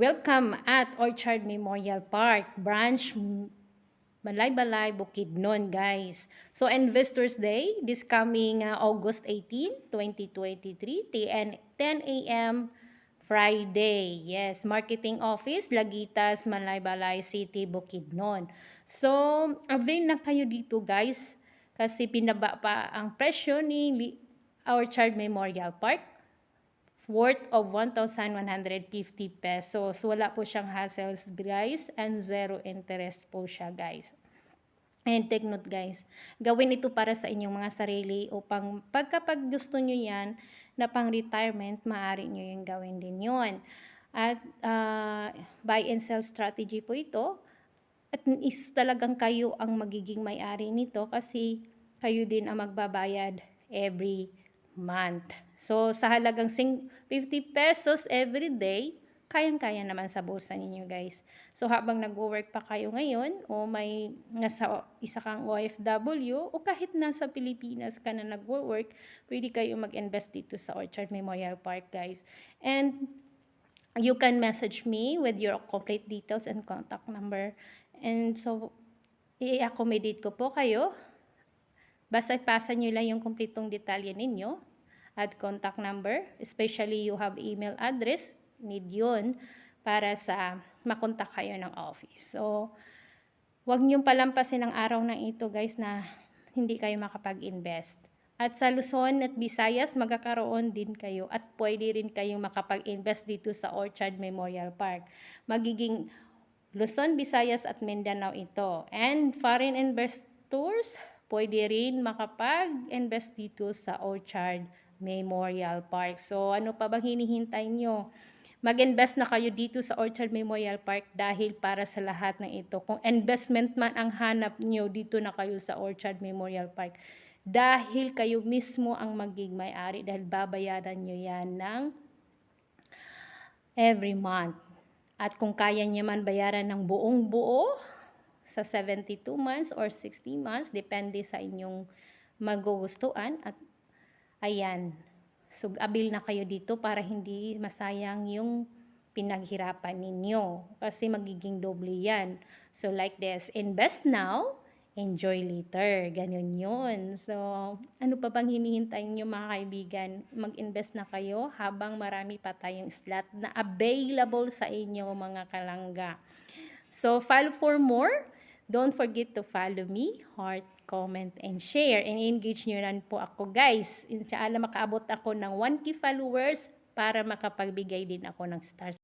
Welcome at Orchard Memorial Park, Branch Balay-Balay, Bukidnon, guys. So, Investors Day, this coming August 18, 2023, 10 a.m. Friday. Yes, Marketing Office, Lagitas, Balay-Balay City, Bukidnon. So, avail na kayo dito, guys, kasi pinaba pa ang presyo ni Orchard Memorial Park worth of 1,150 pesos. Wala po siyang hassles, guys, and zero interest po siya, guys. And take note, guys, gawin ito para sa inyong mga sarili upang pagkapag gusto nyo yan na pang retirement, maaari nyo yung gawin din yun. At buy and sell strategy po ito. At is talagang kayo ang magiging may-ari nito kasi kayo din ang magbabayad every month. So, sa halagang 50 pesos every day, kayang-kaya naman sa bulsa ninyo, guys. So, habang nag-work pa kayo ngayon o may nasa isa kang OFW o kahit nasa Pilipinas ka na nag-work, pwede kayo mag-invest dito sa Orchard Memorial Park, guys. And you can message me with your complete details and contact number. And so, i-accommodate ko po kayo. Basta ipasa nyo lang yung kumpletong detalye ninyo at contact number. Especially you have email address. Need yun para sa makontak kayo ng office. So, huwag nyo palampasin ang araw na ito, guys, na hindi kayo makapag-invest. At sa Luzon at Visayas, magkakaroon din kayo at pwede rin kayong makapag-invest dito sa Orchard Memorial Park. Magiging Luzon, Visayas at Mindanao ito. And foreign investors, pwede rin makapag-invest dito sa Orchard Memorial Park. So, ano pa bang hinihintay nyo? Mag-invest na kayo dito sa Orchard Memorial Park dahil para sa lahat ng ito. Kung investment man ang hanap nyo, dito na kayo sa Orchard Memorial Park. Dahil kayo mismo ang magiging may-ari dahil babayaran nyo yan ng every month. At kung kaya nyo man bayaran ng buong buo sa 72 months or 60 months, depende sa inyong magugustuhan. At ayan, sug-abil na kayo dito para hindi masayang yung pinaghirapan ninyo. Kasi magiging doble yan. So like this, invest now, enjoy later. Ganun yun. So, ano pa bang hinihintay nyo, mga kaibigan? Mag-invest na kayo habang marami pa tayong slot na available sa inyo, mga kalangga. So, follow for more. Don't forget to follow me, heart, comment, and share. And engage nyo rin po ako, guys. Inshallah, makaabot ako ng 1K followers para makapagbigay din ako ng stars.